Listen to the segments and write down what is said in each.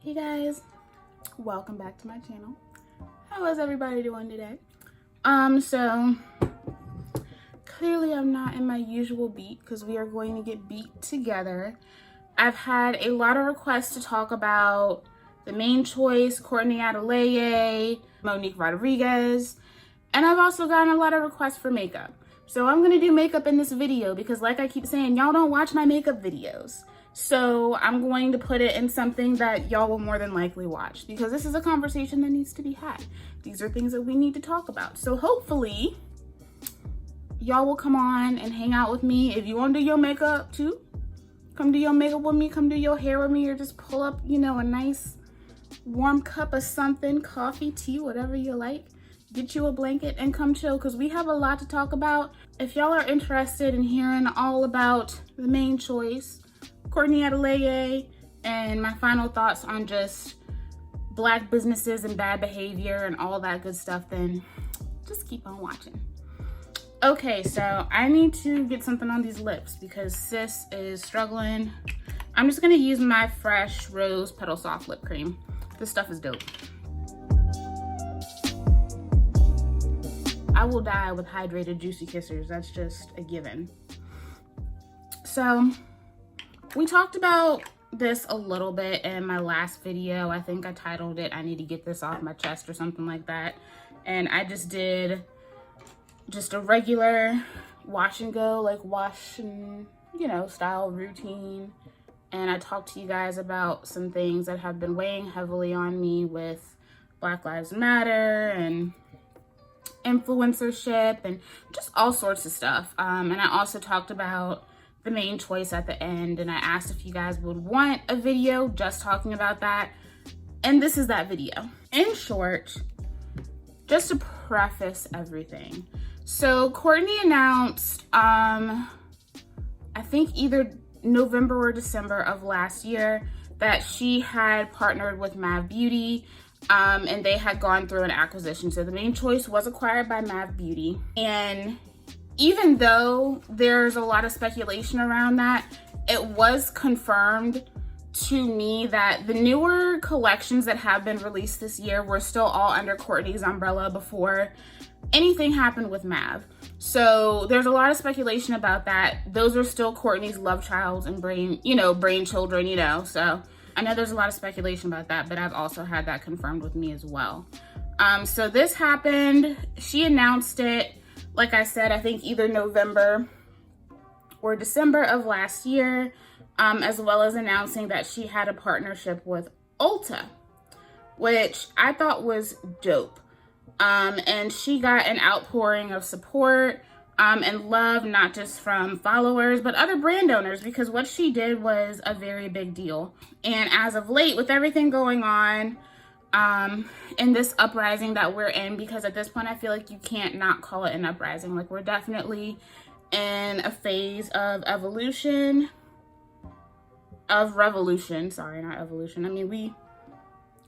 Hey guys, welcome back to my channel. How is everybody doing today? So clearly I'm not in my usual beat because we are going to get beat together. I've had a lot of requests to talk about the main choice, Courtney Adeleye, Monique Rodriguez, and I've also gotten a lot of requests for makeup. So I'm gonna do makeup in this video because, like I keep saying, y'all don't watch my makeup videos. So I'm going to put it in something that y'all will more than likely watch because this is a conversation that needs to be had. These are things that we need to talk about. So hopefully y'all will come on and hang out with me. If you want to do your makeup too, come do your makeup with me, come do your hair with me, or just pull up, you know, a nice warm cup of something, coffee, tea, whatever you like. Get you a blanket and come chill because we have a lot to talk about. If y'all are interested in hearing all about the main choice, Courtney Adeleye, and my final thoughts on just Black businesses and bad behavior and all that good stuff, then just keep on watching. Okay, so I need to get something on these lips because sis is struggling. I'm just gonna use my fresh Rose Petal Soft Lip Cream. This stuff is dope. I will die with hydrated juicy kissers. That's just a given. So we talked about this a little bit in my last video. I think I titled it, I need to get this off my chest or something like that. And I just did just a regular wash and go, like wash and, you know, style routine. And I talked to you guys about some things that have been weighing heavily on me with Black Lives Matter and influencership and just all sorts of stuff. And I also talked about the main choice at the end, and I asked if you guys would want a video just talking about that, and this is that video. In short, just to preface everything, so Courtney announced I think either November or December of last year that she had partnered with Mav Beauty, and they had gone through an acquisition. So the main choice was acquired by Mav Beauty, and even though there's a lot of speculation around that, it was confirmed to me that the newer collections that have been released this year were still all under Courtney's umbrella before anything happened with Mav. So there's a lot of speculation about that. Those are still Courtney's love childs and brain children, you know. So I know there's a lot of speculation about that, but I've also had that confirmed with me as well. So this happened. She announced it, like I said, I think either November or December of last year, as well as announcing that she had a partnership with Ulta, which I thought was dope. And she got an outpouring of support and love, not just from followers, but other brand owners, because what she did was a very big deal. And as of late, with everything going on, in this uprising that we're in, because at this point I feel like you can't not call it an uprising. Like, we're definitely in a phase of evolution, of revolution. Sorry, not evolution. I mean,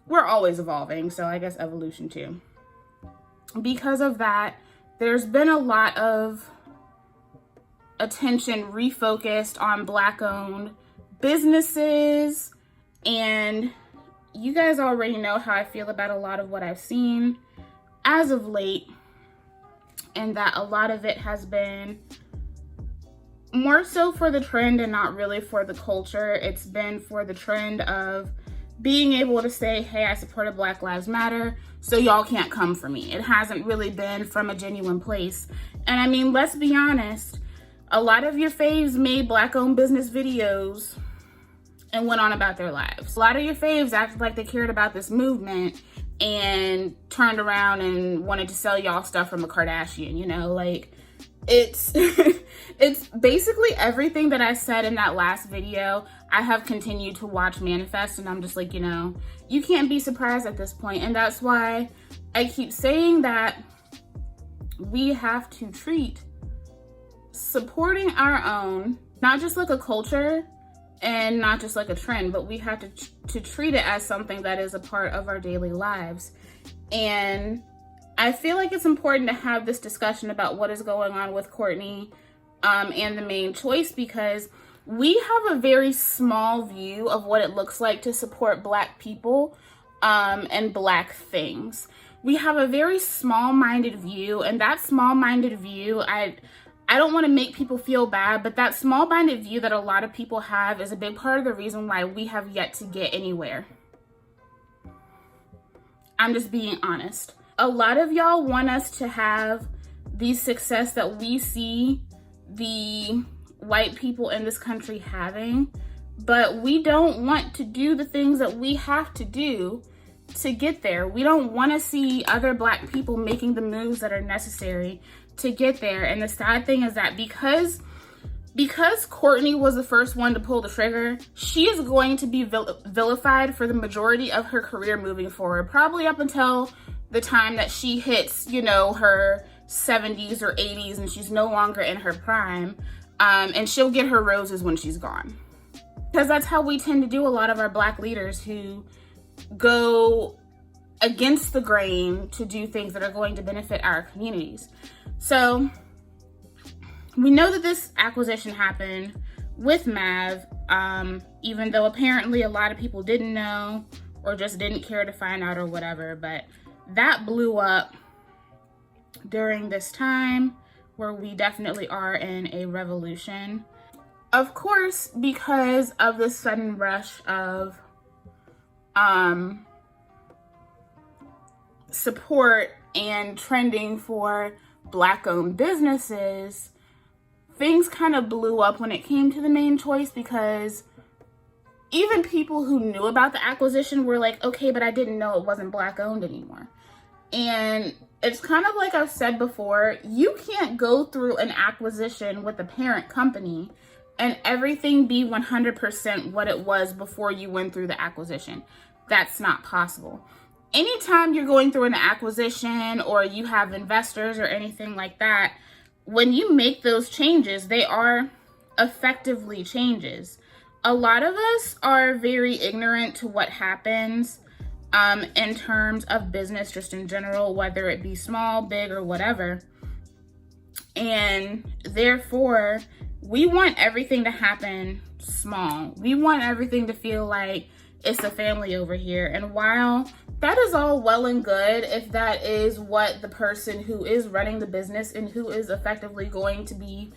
we're always evolving, so I guess evolution too. Because of that, there's been a lot of attention refocused on Black-owned businesses, and you guys already know how I feel about a lot of what I've seen as of late, and that a lot of it has been more so for the trend and not really for the culture. It's been for the trend of being able to say, hey, I supported Black Lives Matter, so y'all can't come for me. It hasn't really been from a genuine place. And I mean, let's be honest, a lot of your faves made Black-owned business videos and went on about their lives. A lot of your faves acted like they cared about this movement and turned around and wanted to sell y'all stuff from a Kardashian, you know? Like, it's it's basically everything that I said in that last video. I have continued to watch manifest, and I'm just like, you know, you can't be surprised at this point. And that's why I keep saying that we have to treat supporting our own, not just like a culture and not just like a trend, but we have to treat it as something that is a part of our daily lives. And I feel like it's important to have this discussion about what is going on with Courtney and the main choice, because we have a very small view of what it looks like to support Black people and Black things. We have a very small-minded view, and that small-minded view, I don't want to make people feel bad, but that small-minded view that a lot of people have is a big part of the reason why we have yet to get anywhere. I'm just being honest. A lot of y'all want us to have the success that we see the white people in this country having, but we don't want to do the things that we have to do to get there. We don't want to see other Black people making the moves that are necessary to get there. And the sad thing is that because Courtney was the first one to pull the trigger, she is going to be vilified for the majority of her career moving forward, probably up until the time that she hits, you know, her 70s or 80s and she's no longer in her prime. And she'll get her roses when she's gone. Because that's how we tend to do a lot of our Black leaders who go against the grain to do things that are going to benefit our communities. So we know that this acquisition happened with Mav, even though apparently a lot of people didn't know or just didn't care to find out or whatever, but that blew up during this time where we definitely are in a revolution. Of course, because of the sudden rush of support and trending for Black-owned businesses, things kind of blew up when it came to the main choice, because even people who knew about the acquisition were like, okay, but I didn't know it wasn't Black-owned anymore. And it's kind of like I've said before, you can't go through an acquisition with a parent company and everything be 100% what it was before you went through the acquisition. That's not possible. Anytime you're going through an acquisition or you have investors or anything like that, when you make those changes, they are effectively changes. A lot of us are very ignorant to what happens in terms of business, just in general, whether it be small, big, or whatever. And therefore, we want everything to happen small. We want everything to feel like it's a family over here. And while that is all well and good, if that is what the person who is running the business and who is effectively going to be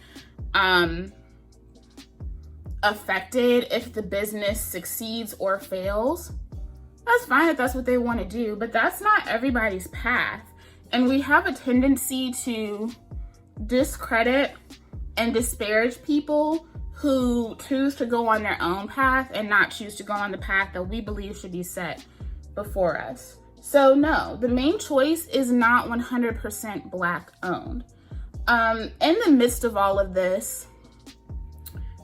affected if the business succeeds or fails, that's fine if that's what they want to do, but that's not everybody's path. And we have a tendency to discredit and disparage people who choose to go on their own path and not choose to go on the path that we believe should be set before us. So no, the main choice is not 100% Black owned. In the midst of all of this,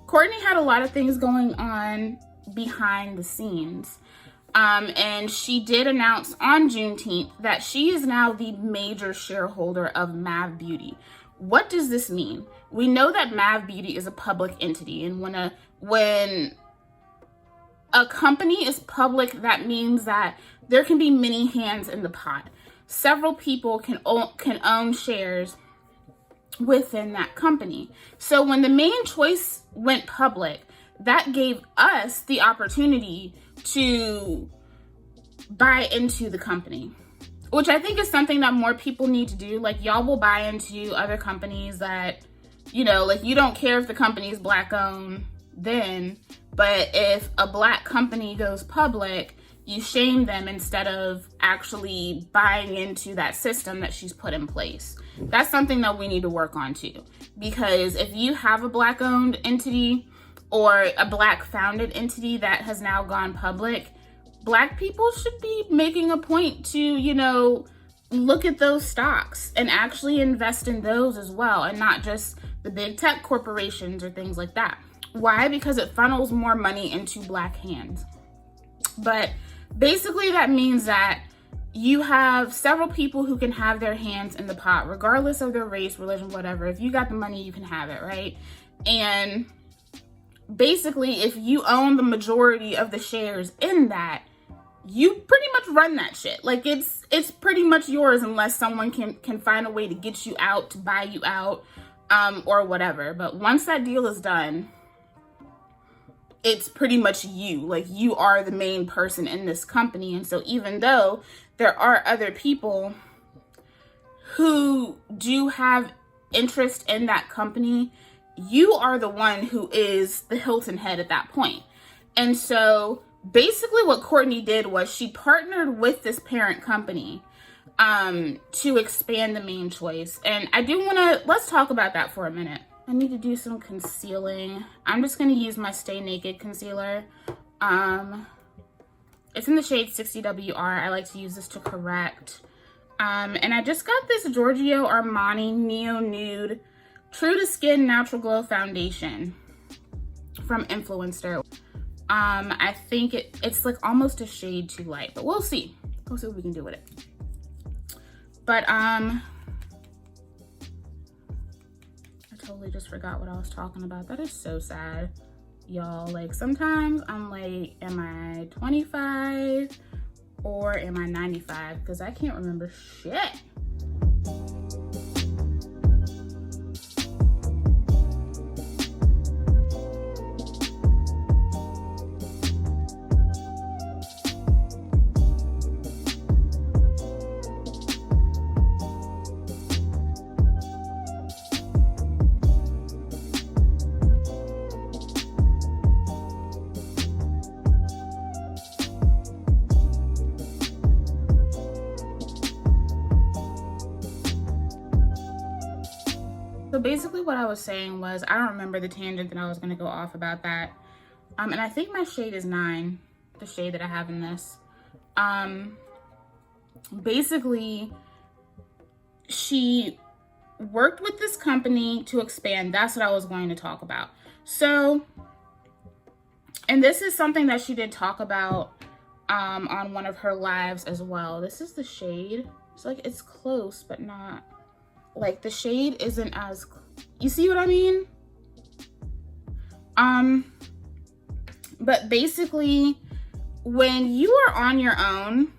Courtney had a lot of things going on behind the scenes. And she did announce on Juneteenth that she is now the major shareholder of Mav Beauty. What does this mean? We know that Mav Beauty is a public entity, and when a company is public, that means that there can be many hands in the pot. Several people can own shares within that company. So when the main choice went public, that gave us the opportunity to buy into the company, which I think is something that more people need to do. Like, y'all will buy into other companies that, you know, like, you don't care if the company is Black owned then, but if a Black company goes public, you shame them instead of actually buying into that system that she's put in place. That's something that we need to work on too, because if you have a Black owned entity or a Black founded entity that has now gone public, Black people should be making a point to, you know, look at those stocks and actually invest in those as well, and not just the big tech corporations or things like that. Why? Because it funnels more money into Black hands. But basically that means that you have several people who can have their hands in the pot, regardless of their race, religion, whatever. If you got the money, you can have it, right? And basically, if you own the majority of the shares in that, you pretty much run that shit. Like, it's pretty much yours unless someone can find a way to get you out, to buy you out, or whatever. But once that deal is done, it's pretty much you. Like, you are the main person in this company. And so even though there are other people who do have interest in that company, you are the one who is the Hilton head at that point. And so basically what Courtney did was she partnered with this parent company to expand the main choice. And I do want to, let's talk about that for a minute. I need to do some concealing. I'm just going to use my Stay Naked concealer. It's in the shade 60WR. I like to use this to correct. And I just got this Giorgio Armani Neo Nude True to Skin Natural Glow Foundation from Influencer. I think it's like almost a shade too light, but we'll see. We'll see what we can do with it. But I totally just forgot what I was talking about. That is so sad, y'all. Like, sometimes I'm like, am I 25 or am I 95? Because I can't remember shit. So basically what I was saying was, I don't remember the tangent that I was going to go off about that. And I think my shade is 9, the shade that I have in this. Basically, she worked with this company to expand. That's what I was going to talk about. So, and this is something that she did talk about on one of her lives as well. This is the shade. It's like, it's close, but not. Like, the shade isn't as, you see what I mean? But basically, when you are on your own,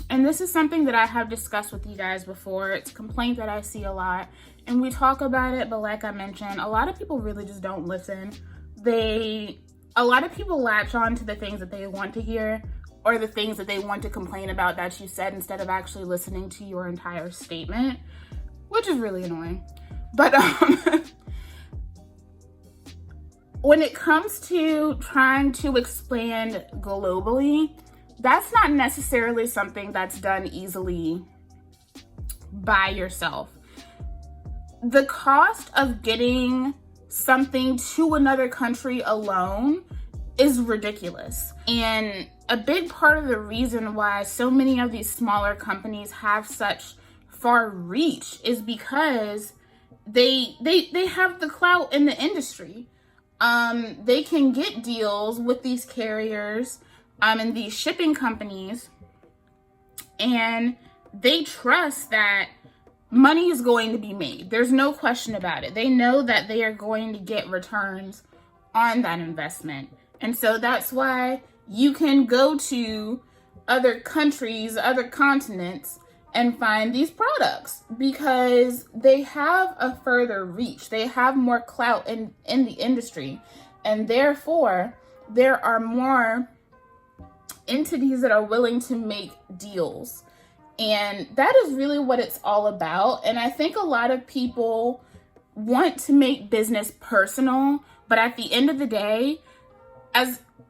and this is something that I have discussed with you guys before, it's a complaint that I see a lot, and we talk about it, but like I mentioned, a lot of people really just don't listen. A lot of people latch on to the things that they want to hear, or the things that they want to complain about that you said, instead of actually listening to your entire statement, which is really annoying. But when it comes to trying to expand globally, that's not necessarily something that's done easily by yourself. The cost of getting something to another country alone is ridiculous. And a big part of the reason why so many of these smaller companies have such far reach is because they have the clout in the industry. They can get deals with these carriers and these shipping companies, and they trust that money is going to be made. There's no question about it. They know that they are going to get returns on that investment. And so that's why you can go to other countries, other continents, and find these products, because they have a further reach. They have more clout in the industry, and therefore there are more entities that are willing to make deals. And that is really what it's all about. And I think a lot of people want to make business personal, but at the end of the day,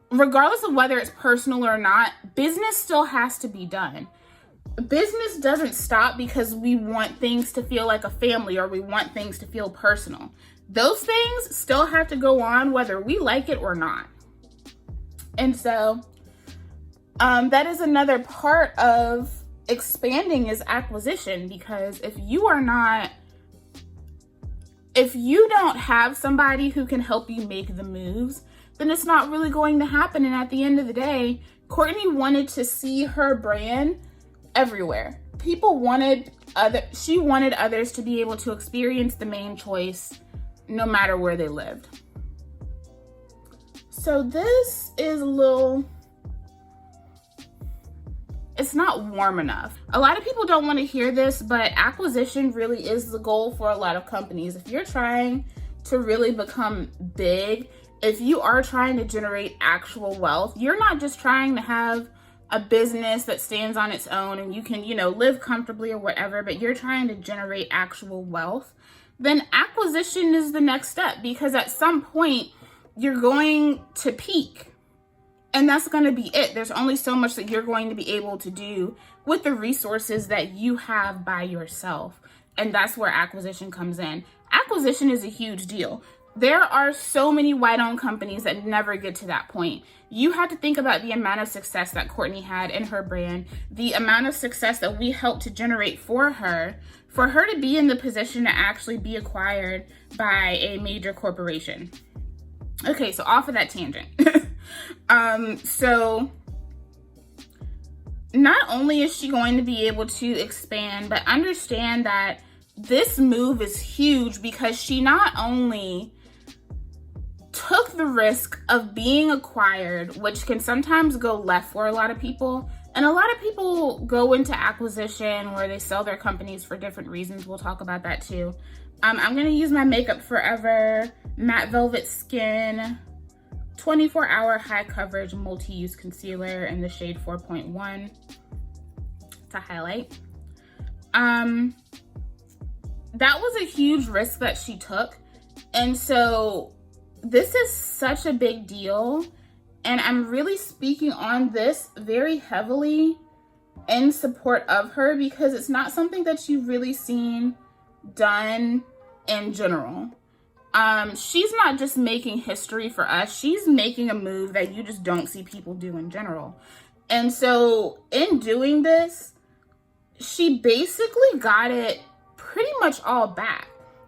regardless of whether it's personal or not, business still has to be done. Business doesn't stop because we want things to feel like a family, or we want things to feel personal. Those things still have to go on whether we like it or not. And so that is another part of expanding, is acquisition, because if you don't have somebody who can help you make the moves, then it's not really going to happen. And at the end of the day, Courtney wanted to see her brand everywhere. She wanted others to be able to experience the main choice no matter where they lived. So this is it's not warm enough. A lot of people don't want to hear this, but acquisition really is the goal for a lot of companies. If you're trying to really become big if you are trying to generate actual wealth, you're not just trying to have a business that stands on its own and you can, live comfortably or whatever, but you're trying to generate actual wealth, then acquisition is the next step, because at some point you're going to peak and that's going to be it. There's only so much that you're going to be able to do with the resources that you have by yourself. And that's where acquisition comes in. Acquisition is a huge deal. There are so many white-owned companies that never get to that point. You have to think about the amount of success that Courtney had in her brand, the amount of success that we helped to generate for her to be in the position to actually be acquired by a major corporation. Okay, so off of that tangent. So not only is she going to be able to expand, but understand that this move is huge, because she not only took the risk of being acquired, which can sometimes go left for a lot of people. And a lot of people go into acquisition where they sell their companies for different reasons. We'll talk about that too. I'm going to use my Makeup Forever Matte Velvet Skin 24-hour high coverage multi-use concealer in the shade 4.1 to highlight. That was a huge risk that she took. And so this is such a big deal. And I'm really speaking on this very heavily in support of her, because it's not something that you've really seen done in general. She's not just making history for us. She's making a move that you just don't see people do in general. And so in doing this, she basically got it pretty much all back.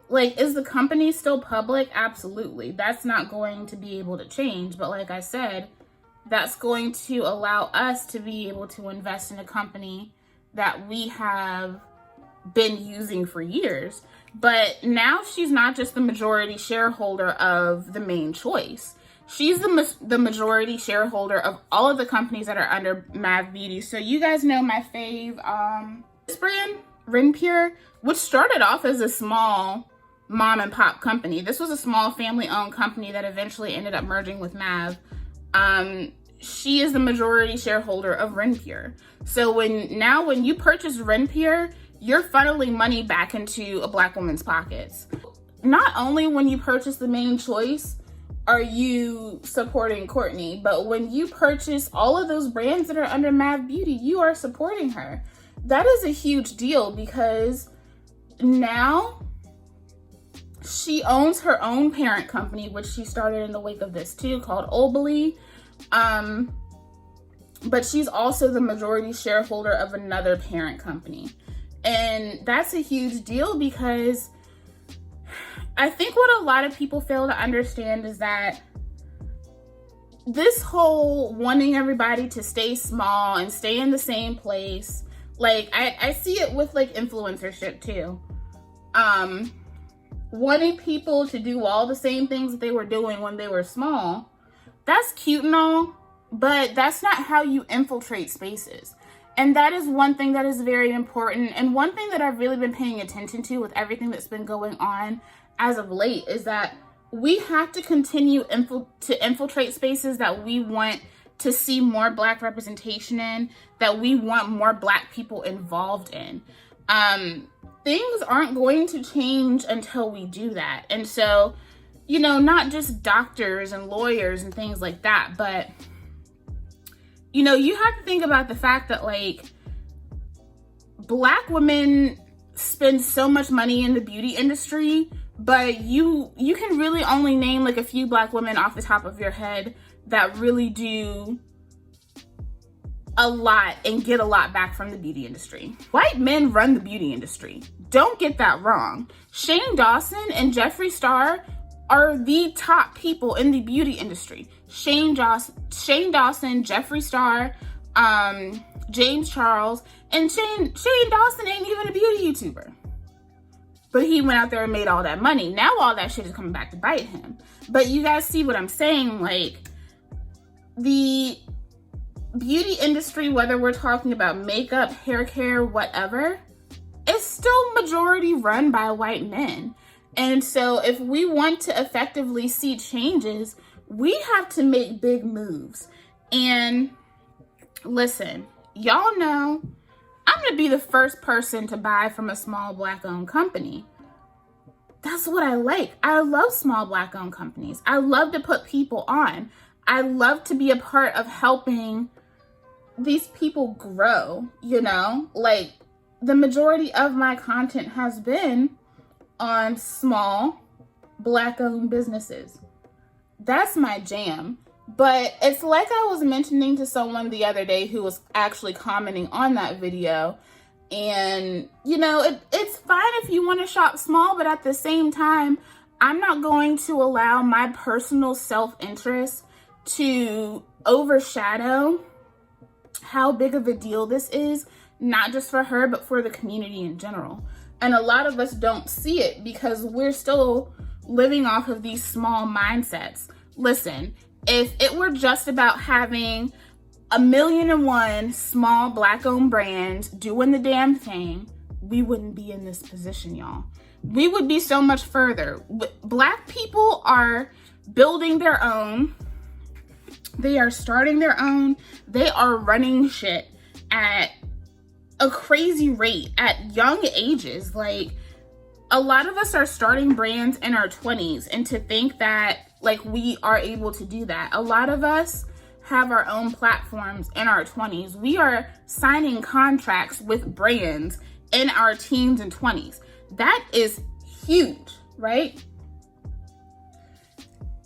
Like, is the company still public? Absolutely. That's not going to be able to change. But like I said, that's going to allow us to be able to invest in a company that we have been using for years. But now she's not just the majority shareholder of the main choice. She's the majority shareholder of all of the companies that are under Mav Beauty. So you guys know my fave, this brand, Renpure, which started off as a small mom and pop company. This was a small family owned company that eventually ended up merging with Mav. She is the majority shareholder of Renpure. So when you purchase Renpure, you're funneling money back into a Black woman's pockets. Not only when you purchase the main choice are you supporting Courtney, but when you purchase all of those brands that are under Mav Beauty, you are supporting her. That is a huge deal, because now she owns her own parent company, which she started in the wake of this too, called Obelie. But she's also the majority shareholder of another parent company. And that's a huge deal, because I think what a lot of people fail to understand is that this whole wanting everybody to stay small and stay in the same place, like I see it with like influencership too. Wanting people to do all the same things that they were doing when they were small, that's cute and all, but that's not how you infiltrate spaces. And that is one thing that is very important. And one thing that I've really been paying attention to with everything that's been going on as of late is that we have to continue to infiltrate spaces that we want to see more Black representation in, that we want more Black people involved in. Things aren't going to change until we do that. And so, not just doctors and lawyers and things like that, but you have to think about the fact that like Black women spend so much money in the beauty industry, but you can really only name like a few Black women off the top of your head that really do a lot and get a lot back from the beauty industry. White men run the beauty industry. Don't get that wrong. Shane Dawson and Jeffree Star are the top people in the beauty industry. Shane Dawson, Jeffree Star, James Charles, and Shane Dawson ain't even a beauty YouTuber. But he went out there and made all that money. Now all that shit is coming back to bite him. But you guys see what I'm saying? Like, the beauty industry, whether we're talking about makeup, hair care, whatever, is still majority run by white men. And so if we want to effectively see changes, We have to make big moves. And listen, y'all know I'm going to be the first person to buy from a small Black-owned company. That's what I like. I love small Black-owned companies. I love to put people on. I love to be a part of helping these people grow, you know? Like, the majority of my content has been on small Black-owned businesses. That's my jam. But it's like I was mentioning to someone the other day who was actually commenting on that video. And, you know, it's fine if you want to shop small, but at the same time, I'm not going to allow my personal self-interest to overshadow how big of a deal this is, not just for her, but for the community in general. And a lot of us don't see it because we're still living off of these small mindsets. Listen, if it were just about having 1,000,001 small Black-owned brands doing the damn thing, we wouldn't be in this position, y'all. We would be so much further. Black people are building their own. They are starting their own. They are running shit at a crazy rate at young ages. Like, a lot of us are starting brands in our 20s, and to think that like we are able to do that. A lot of us have our own platforms in our 20s. We are signing contracts with brands in our teens and 20s. That is huge, right?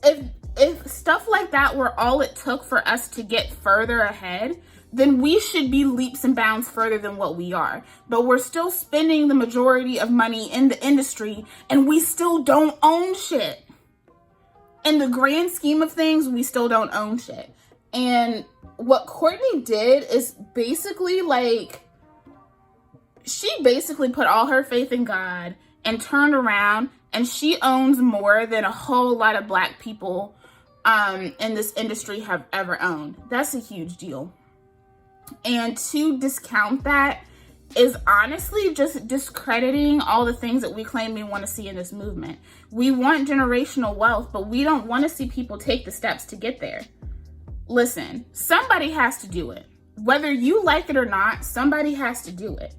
If stuff like that were all it took for us to get further ahead, then we should be leaps and bounds further than what we are. But we're still spending the majority of money in the industry and we still don't own shit. In the grand scheme of things, we still don't own shit. And what Courtney did is basically like, she basically put all her faith in God and turned around, and she owns more than a whole lot of Black people in this industry have ever owned. That's a huge deal. And to discount that is honestly just discrediting all the things that we claim we want to see in this movement. We want generational wealth, but we don't want to see people take the steps to get there. Listen, somebody has to do it. Whether you like it or not, somebody has to do it.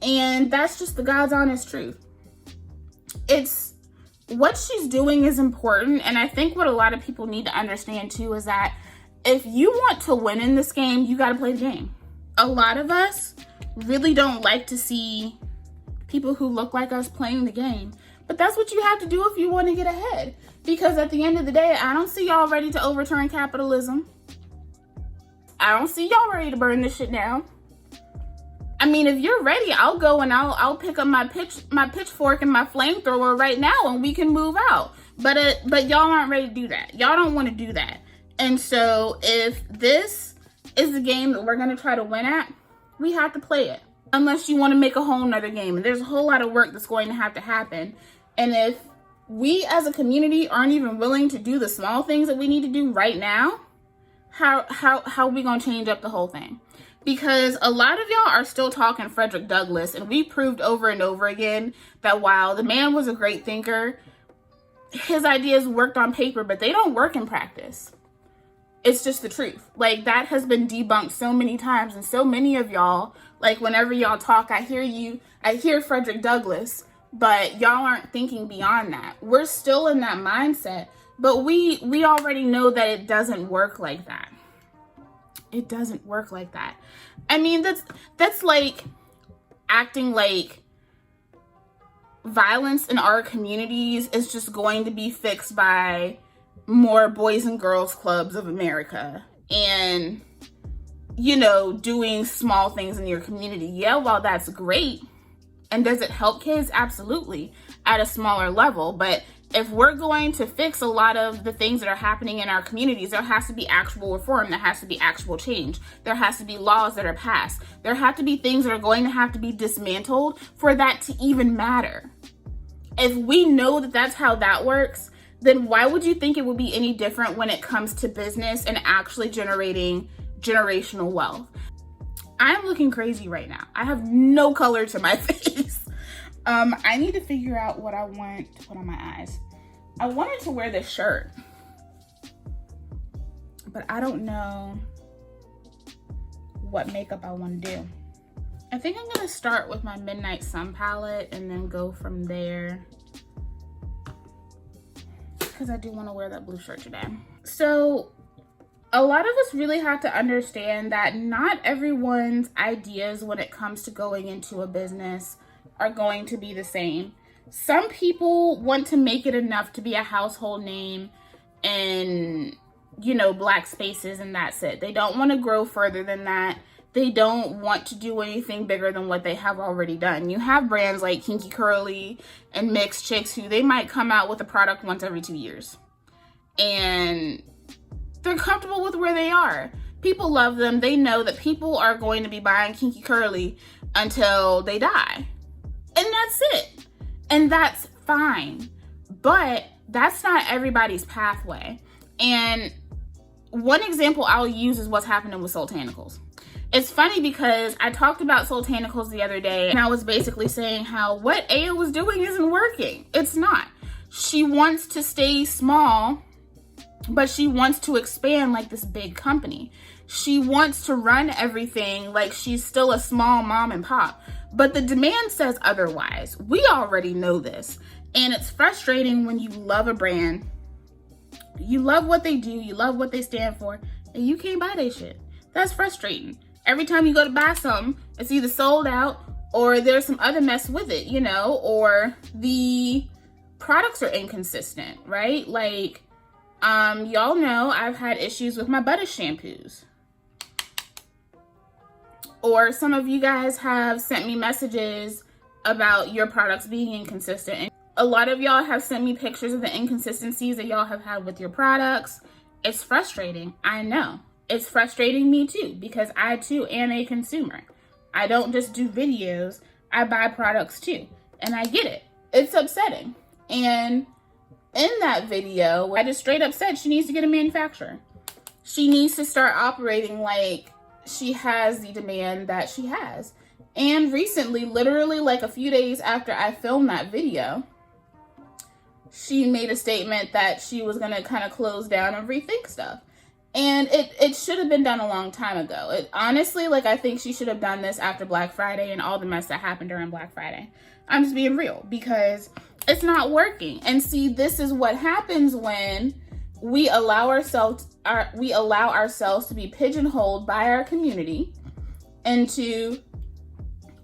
And that's just the God's honest truth. It's what she's doing is important. And I think what a lot of people need to understand too is that if you want to win in this game, you got to play the game. A lot of us really don't like to see people who look like us playing the game. But that's what you have to do if you want to get ahead. Because at the end of the day, I don't see y'all ready to overturn capitalism. I don't see y'all ready to burn this shit down. I mean, if you're ready, I'll go and I'll pick up my pitchfork and my flamethrower right now and we can move out. But y'all aren't ready to do that. Y'all don't want to do that. And so if this is the game that we're going to try to win at, we have to play it. Unless you want to make a whole nother game. And there's a whole lot of work that's going to have to happen. And if we as a community aren't even willing to do the small things that we need to do right now, how are we going to change up the whole thing? Because a lot of y'all are still talking Frederick Douglass, and we proved over and over again that while the man was a great thinker, his ideas worked on paper, but they don't work in practice. It's just the truth. Like, that has been debunked so many times, and so many of y'all, like, whenever y'all talk, I hear Frederick Douglass, but y'all aren't thinking beyond that. We're still in that mindset, but we already know that it doesn't work like that. It doesn't work like that. I mean, that's like acting like violence in our communities is just going to be fixed by more Boys and Girls Clubs of America and, you know, doing small things in your community. Yeah, while that's great, and does it help kids? Absolutely, at a smaller level. But if we're going to fix a lot of the things that are happening in our communities, there has to be actual reform. There has to be actual change. There has to be laws that are passed. There have to be things that are going to have to be dismantled for that to even matter. If we know that that's how that works, then why would you think it would be any different when it comes to business and actually generating generational wealth? I'm looking crazy right now. I have no color to my face. I need to figure out what I want to put on my eyes. I wanted to wear this shirt. but I don't know what makeup I want to do. I think I'm gonna start with my Midnight Sun palette and then go from there, because I do want to wear that blue shirt today. So a lot of us really have to understand that not everyone's ideas when it comes to going into a business are going to be the same. Some people want to make it enough to be a household name in, you know, Black spaces, and that's it. They don't want to grow further than that. They don't want to do anything bigger than what they have already done. You have brands like Kinky Curly and Mixed Chicks who they might come out with a product once every 2 years. And they're comfortable with where they are. People love them. They know that people are going to be buying Kinky Curly until they die. And that's it. And that's fine. But that's not everybody's pathway. And one example I'll use is what's happening with Sultanicals. It's funny because I talked about Sultanicals the other day, and I was basically saying how what Aya was doing isn't working. It's not. She wants to stay small, but she wants to expand like this big company. She wants to run everything like she's still a small mom and pop. But the demand says otherwise. We already know this. And it's frustrating when you love a brand, you love what they do, you love what they stand for, and you can't buy their shit. That's frustrating. Every time you go to buy something, it's either sold out or there's some other mess with it, you know, or the products are inconsistent, right? Like, y'all know I've had issues with my butter shampoos. Or some of you guys have sent me messages about your products being inconsistent. And a lot of y'all have sent me pictures of the inconsistencies that y'all have had with your products. It's frustrating, I know. It's frustrating me too, because I too am a consumer. I don't just do videos, I buy products too. And I get it. It's upsetting. And in that video, I just straight up said she needs to get a manufacturer. She needs to start operating like she has the demand that she has. And recently, literally like a few days after I filmed that video, she made a statement that she was gonna kind of close down and rethink stuff. And it should have been done a long time ago. It honestly, like, I think she should have done this after Black Friday and all the mess that happened during Black Friday. I'm just being real, because it's not working. And see, this is what happens when we allow ourselves to be pigeonholed by our community into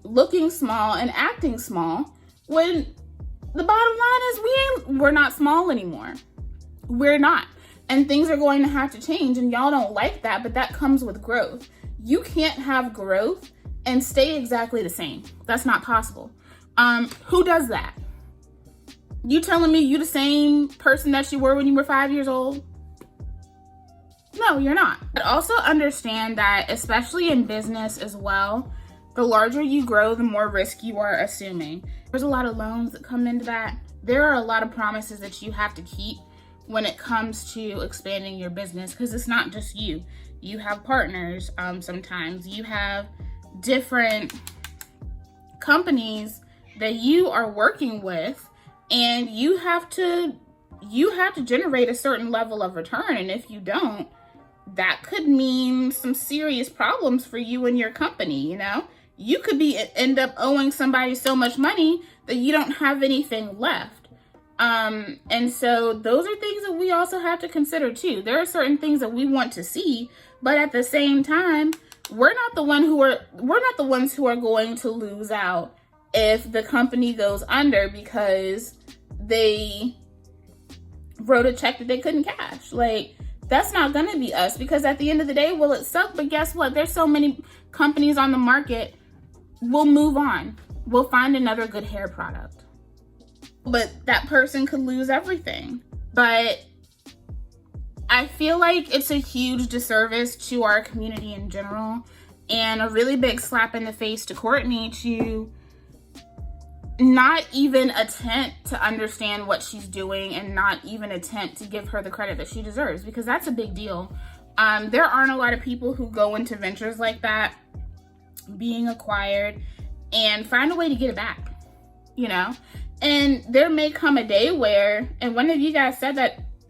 looking small and acting small, when the bottom line is we're not small anymore. We're not. And things are going to have to change, and y'all don't like that, but that comes with growth. You can't have growth and stay exactly the same. That's not possible. Who does that? You telling me you the same person that you were when you were 5 years old? No, you're not. But also understand that, especially in business as well, the larger you grow, the more risk you are assuming. There's a lot of loans that come into that. There are a lot of promises that you have to keep when it comes to expanding your business, because it's not just you. You have partners, sometimes you have different companies that you are working with, and you have to generate a certain level of return. And if you don't, that could mean some serious problems for you and your company. You know, you could end up owing somebody so much money that you don't have anything left. And so those are things that we also have to consider too. There are certain things that we want to see, but at the same time, we're not the ones who are going to lose out if the company goes under because they wrote a check that they couldn't cash. Like, that's not gonna be us, because at the end of the day, will it suck? But guess what? There's so many companies on the market. We'll move on. We'll find another good hair product. But that person could lose everything. But I feel like it's a huge disservice to our community in general, and a really big slap in the face to Courtney to not even attempt to understand what she's doing and not even attempt to give her the credit that she deserves, because that's a big deal. There aren't a lot of people who go into ventures like that, being acquired, and find a way to get it back, you know? And there may come a day where, and one of you guys said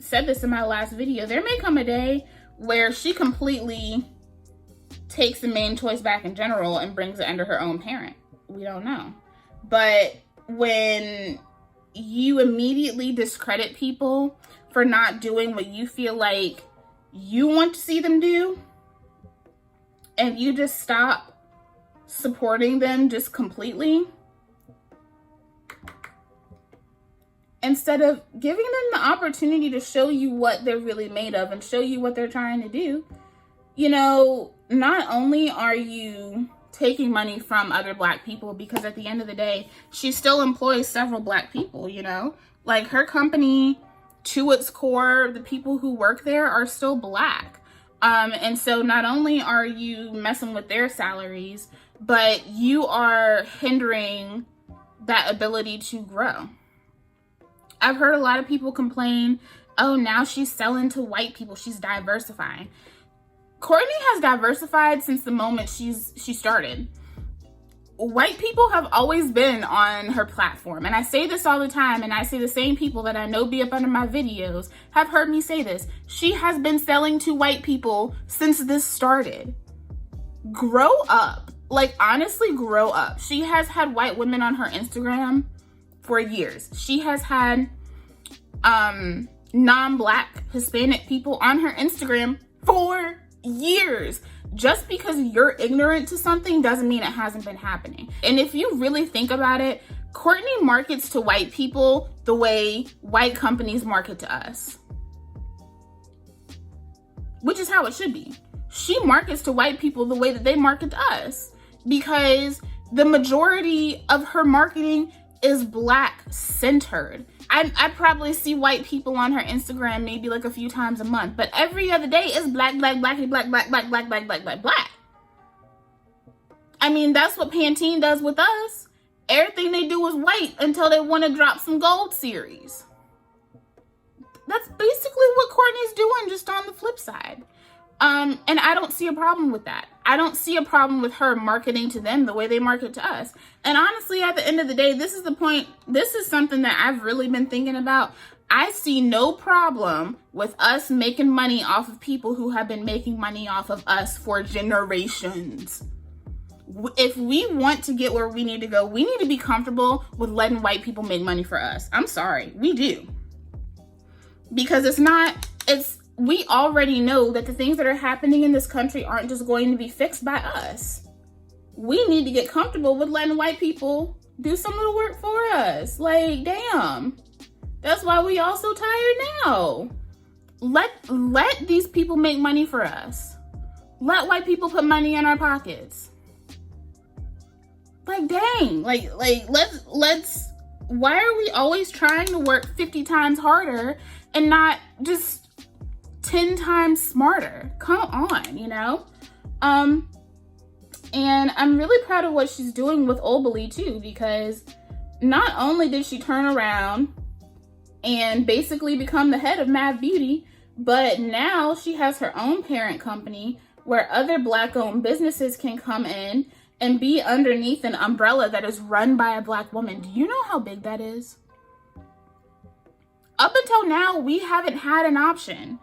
this in my last video, there may come a day where she completely takes the main choice back in general and brings it under her own parent. We don't know. But when you immediately discredit people for not doing what you feel like you want to see them do, and you just stop supporting them just completely, instead of giving them the opportunity to show you what they're really made of and show you what they're trying to do, you know, not only are you taking money from other Black people, because at the end of the day, she still employs several Black people, you know, like her company, to its core, the people who work there are still Black. And so not only are you messing with their salaries, but you are hindering that ability to grow. I've heard a lot of people complain, oh, now she's selling to white people, she's diversifying. Courtney has diversified since the moment she started. White people have always been on her platform. And I say this all the time, and I say the same people that I know be up under my videos have heard me say this. She has been selling to white people since this started. Grow up. Like, honestly, grow up. She has had white women on her Instagram for years. She has had non-Black Hispanic people on her Instagram for years. Just because you're ignorant to something doesn't mean it hasn't been happening. And if you really think about it, Courtney markets to white people the way white companies market to us, which is how it should be. She markets to white people the way that they market to us, because the majority of her marketing is Black centered. I probably see white people on her Instagram maybe like a few times a month, but every other day is black, black, blackity, black, black, black, black, black, black, black, black. I mean, that's what Pantene does with us. Everything they do is white until they want to drop some gold series. That's basically what Courtney's doing, just on the flip side. And I don't see a problem with that. I don't see a problem with her marketing to them the way they market to us. And honestly, at the end of the day, this is the point. This is something that I've really been thinking about. I see no problem with us making money off of people who have been making money off of us for generations. If we want to get where we need to go, we need to be comfortable with letting white people make money for us. I'm sorry, we do. Because we already know that the things that are happening in this country aren't just going to be fixed by us. We need to get comfortable with letting white people do some of the work for us. Like, damn. That's why we all so tired now. Let these people make money for us. Let white people put money in our pockets. Like, dang. Like let's why are we always trying to work 50 times harder and not just 10 times smarter? Come on, you know? And I'm really proud of what she's doing with Obelie too, because not only did she turn around and basically become the head of Mad Beauty, but now she has her own parent company where other Black-owned businesses can come in and be underneath an umbrella that is run by a Black woman. Do you know how big that is? Up until now, we haven't had an option.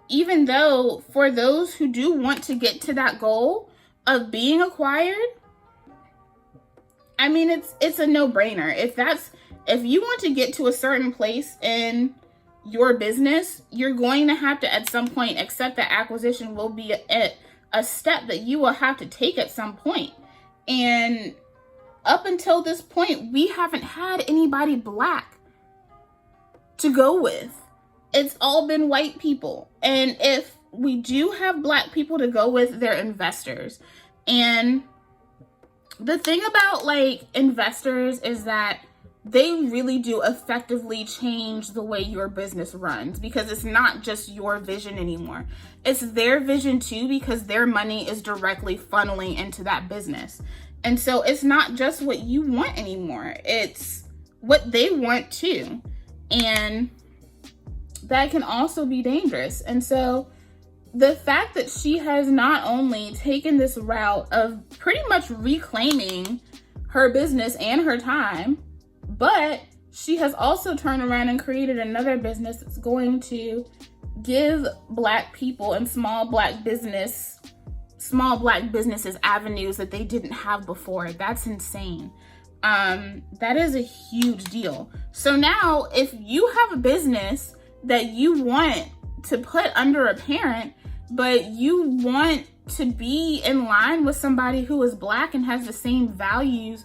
Even though for those who do want to get to that goal of being acquired, I mean, it's a no-brainer. If you want to get to a certain place in your business, you're going to have to at some point accept that acquisition will be a step that you will have to take at some point. And up until this point, we haven't had anybody Black to go with. It's all been white people. And if we do have Black people to go with, they're investors. And the thing about like investors is that they really do effectively change the way your business runs, because it's not just your vision anymore. It's their vision too, because their money is directly funneling into that business. And so it's not just what you want anymore. It's what they want too. And that can also be dangerous. And so the fact that she has not only taken this route of pretty much reclaiming her business and her time, but she has also turned around and created another business that's going to give Black people and small Black businesses avenues that they didn't have before. That's insane. That is a huge deal. So now if you have a business that you want to put under a parent, but you want to be in line with somebody who is Black and has the same values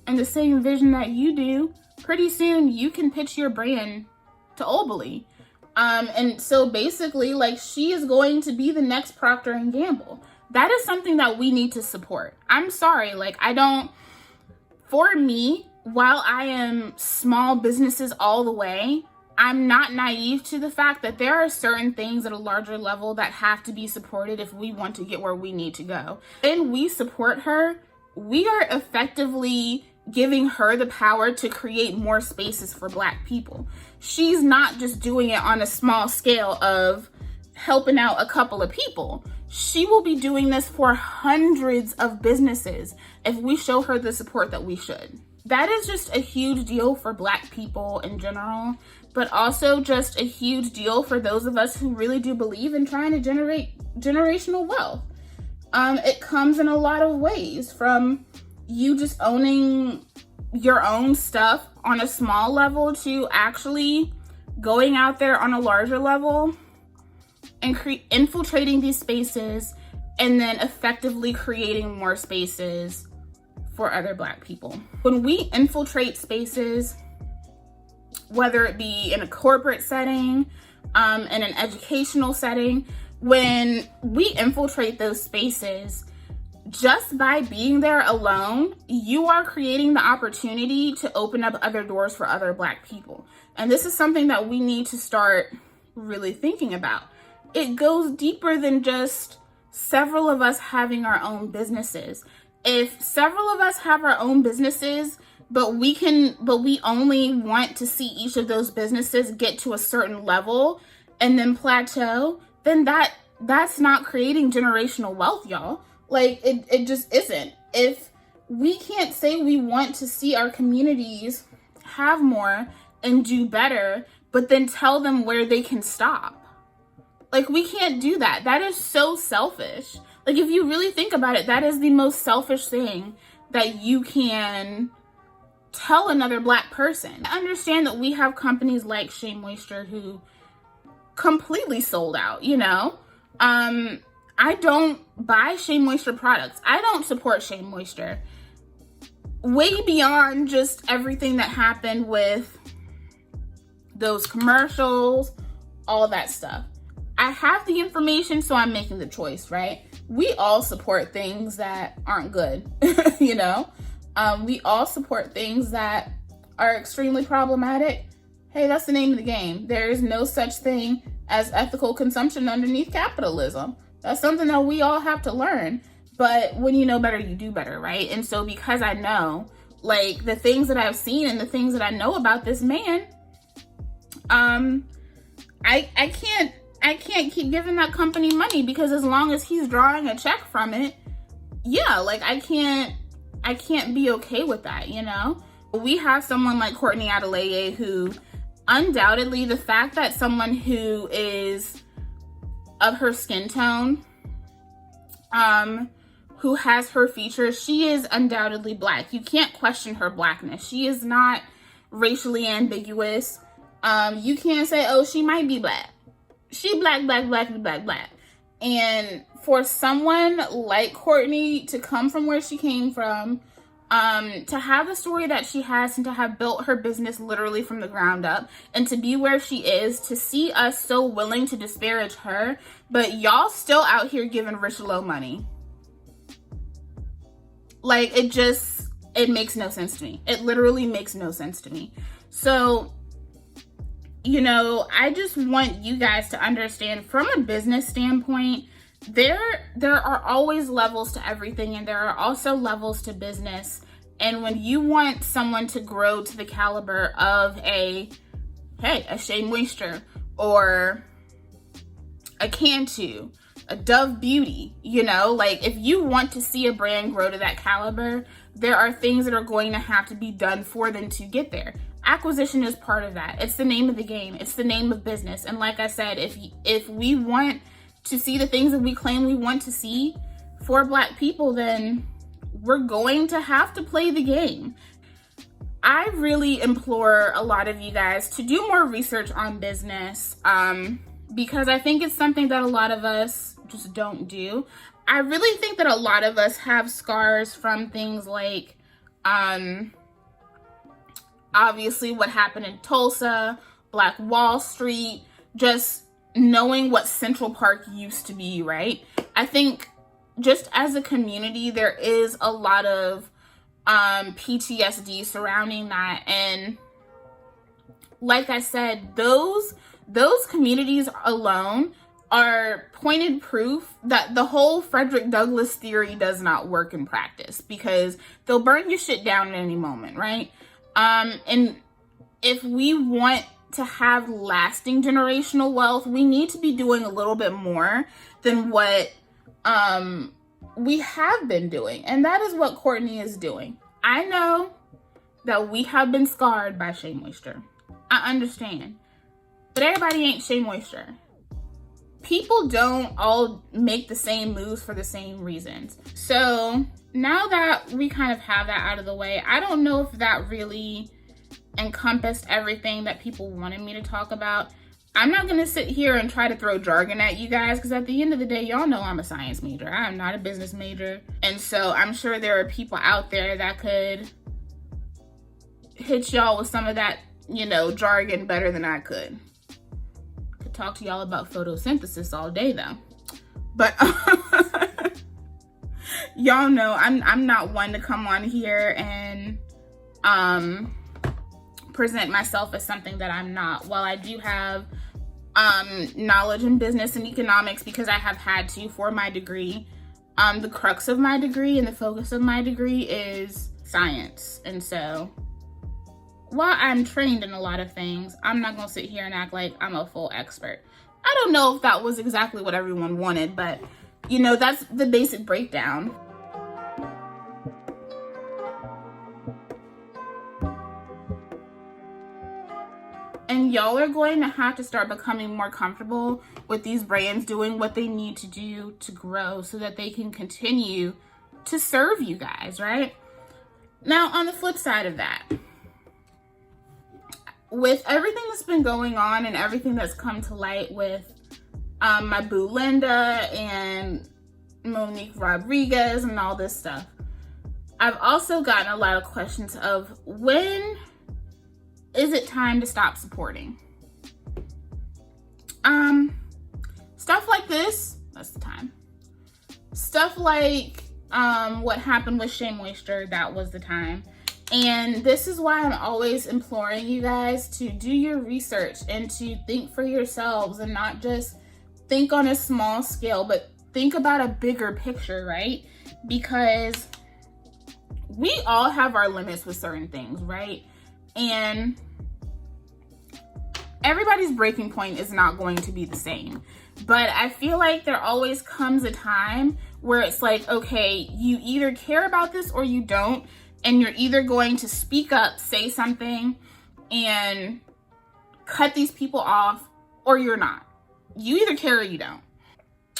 and the same vision that you do, pretty soon you can pitch your brand to Obelie. And so basically, like, she is going to be the next Procter and Gamble. That is something that we need to support. I'm sorry, like, for me, while I am small businesses all the way, I'm not naive to the fact that there are certain things at a larger level that have to be supported if we want to get where we need to go. And we support her, we are effectively giving her the power to create more spaces for Black people. She's not just doing it on a small scale of helping out a couple of people. She will be doing this for hundreds of businesses if we show her the support that we should. That is just a huge deal for Black people in general, but also just a huge deal for those of us who really do believe in trying to generate generational wealth. It comes in a lot of ways, from you just owning your own stuff on a small level to actually going out there on a larger level and infiltrating these spaces and then effectively creating more spaces for other Black people. When we infiltrate spaces, whether it be in a corporate setting, in an educational setting, when we infiltrate those spaces, just by being there alone, you are creating the opportunity to open up other doors for other Black people. And this is something that we need to start really thinking about. It goes deeper than just several of us having our own businesses. If several of us have our own businesses, but we only want to see each of those businesses get to a certain level and then plateau, then that's not creating generational wealth, y'all. Like, it just isn't. If we can't say we want to see our communities have more and do better, but then tell them where they can stop. Like, we can't do that. That is so selfish. Like, if you really think about it, that is the most selfish thing that you can tell another Black person. I understand that we have companies like Shea Moisture who completely sold out, you know? I don't buy Shea Moisture products. I don't support Shea Moisture. Way beyond just everything that happened with those commercials, all that stuff. I have the information, so I'm making the choice, right? We all support things that aren't good, you know? We all support things that are extremely problematic. Hey, that's the name of the game. There is no such thing as ethical consumption underneath capitalism. That's something that we all have to learn. But when you know better, you do better, right? And so because I know, like, the things that I've seen and the things that I know about this man, I can't keep giving that company money, because as long as he's drawing a check from it, yeah, like, I can't be okay with that, you know? We have someone like Courtney Adeleye who undoubtedly, the fact that someone who is of her skin tone, who has her features, she is undoubtedly Black. You can't question her Blackness. She is not racially ambiguous. You can't say, oh, she might be Black. She Black. And for someone like Courtney to come from where she came from, to have the story that she has, and to have built her business literally from the ground up, and to be where she is, to see us so willing to disparage her, but y'all still out here giving rich low money. Like, it makes no sense to me. It literally makes no sense to me. So, you know, I just want you guys to understand, from a business standpoint, there are always levels to everything, and there are also levels to business. And when you want someone to grow to the caliber of a Shea Moisture, or a Cantu, a Dove Beauty, you know, like, if you want to see a brand grow to that caliber, there are things that are going to have to be done for them to get there. acquisition is part of that. It's the name of the game. It's the name of business. And like I said, if we want to see the things that we claim we want to see for Black people, then we're going to have to play the game. I really implore a lot of you guys to do more research on business, because I think it's something that a lot of us just don't do. I really think that a lot of us have scars from things like, obviously what happened in Tulsa, Black Wall Street, just knowing what Central Park used to be, right? I think just as a community, there is a lot of PTSD surrounding that. And like I said, those communities alone are pointed proof that the whole Frederick Douglass theory does not work in practice, because they'll burn your shit down at any moment, right? And if we want to have lasting generational wealth, we need to be doing a little bit more than what we have been doing. And that is what Courtney is doing. I know that we have been scarred by Shea Moisture. I understand. But everybody ain't Shea Moisture. People don't all make the same moves for the same reasons. So now that we kind of have that out of the way, I don't know if that really encompassed everything that people wanted me to talk about. I'm not going to sit here and try to throw jargon at you guys, because at the end of the day, y'all know I'm a science major. I'm not a business major. And so I'm sure there are people out there that could hit y'all with some of that, jargon better than I could. Could talk to y'all about photosynthesis all day though. But y'all know I'm not one to come on here and present myself as something that I'm not. While I do have knowledge in business and economics, because I have had to for my degree, the crux of my degree and the focus of my degree is science. And so while I'm trained in a lot of things, I'm not gonna sit here and act like I'm a full expert. I don't know if that was exactly what everyone wanted, but that's the basic breakdown. And y'all are going to have to start becoming more comfortable with these brands doing what they need to do to grow so that they can continue to serve you guys, right? Now, on the flip side of that, with everything that's been going on and everything that's come to light with my boo Linda and Monique Rodriguez and all this stuff, I've also gotten a lot of questions of when is it time to stop supporting? Stuff like this, that's the time. Stuff like what happened with Shea Moisture, that was the time. And this is why I'm always imploring you guys to do your research and to think for yourselves and not just think on a small scale, but think about a bigger picture, right? Because we all have our limits with certain things, right? And everybody's breaking point is not going to be the same. But I feel like there always comes a time where it's like, okay, you either care about this or you don't. And you're either going to speak up, say something, and cut these people off, or you're not. You either care or you don't.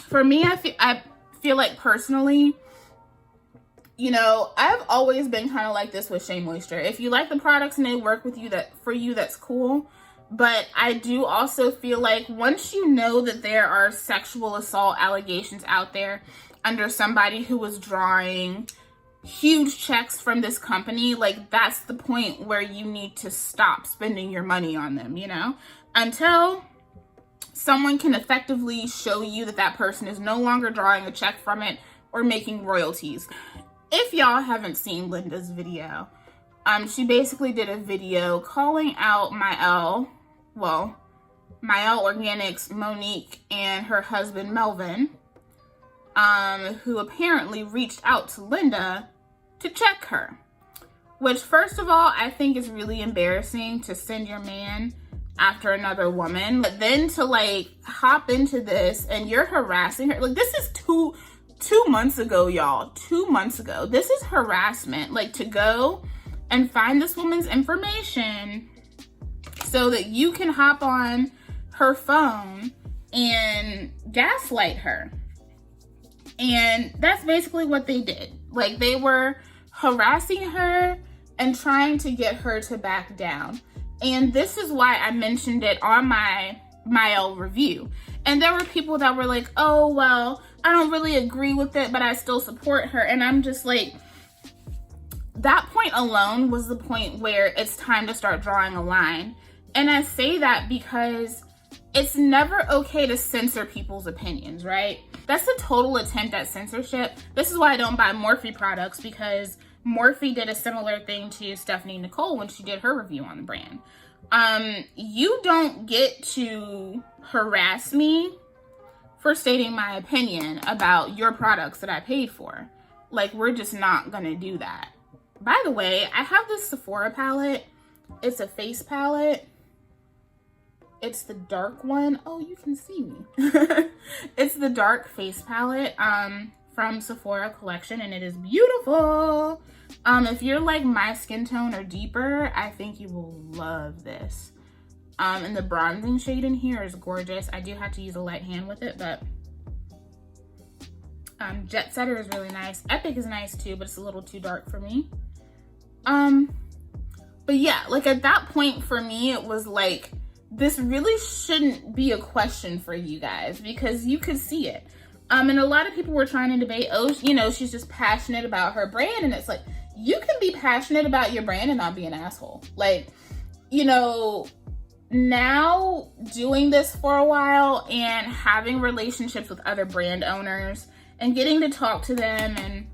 For me, I feel like personally, I've always been kind of like this with Shea Moisture. If you like the products and they work with you, that's cool. But I do also feel like once you know that there are sexual assault allegations out there under somebody who was drawing huge checks from this company, like that's the point where you need to stop spending your money on them, until someone can effectively show you that that person is no longer drawing a check from it or making royalties. If y'all haven't seen Linda's video, she basically did a video calling out Mielle Organics, Monique, and her husband Melvin, who apparently reached out to Linda to check her. Which, first of all, I think is really embarrassing to send your man after another woman, but then to hop into this and you're harassing her. Like, this is two months ago, y'all. 2 months ago. This is harassment. To go and find this woman's information so that you can hop on her phone and gaslight her. And that's basically what they did. Like, they were harassing her and trying to get her to back down. And this is why I mentioned it on my Mielle review. And there were people that were like, oh, well, I don't really agree with it, but I still support her. And I'm just like, that point alone was the point where it's time to start drawing a line. And I say that because it's never okay to censor people's opinions, right? That's a total attempt at censorship. This is why I don't buy Morphe products, because Morphe did a similar thing to Stephanie Nicole when she did her review on the brand. You don't get to harass me for stating my opinion about your products that I paid for. Like, we're just not gonna do that. By the way, I have this Sephora palette. It's a face palette. It's the dark one. Oh, you can see me. It's the dark face palette from Sephora collection, and it is beautiful. If you're like my skin tone or deeper, I think you will love this. And the bronzing shade in here is gorgeous. I do have to use a light hand with it, but Jet Setter is really nice. Epic is nice too, but it's a little too dark for me. But yeah, like at that point for me, it was like, this really shouldn't be a question for you guys, because you could see it. And a lot of people were trying to debate, oh, you know, she's just passionate about her brand. And it's like, you can be passionate about your brand and not be an asshole. Like, you know, now doing this for a while and having relationships with other brand owners and getting to talk to them and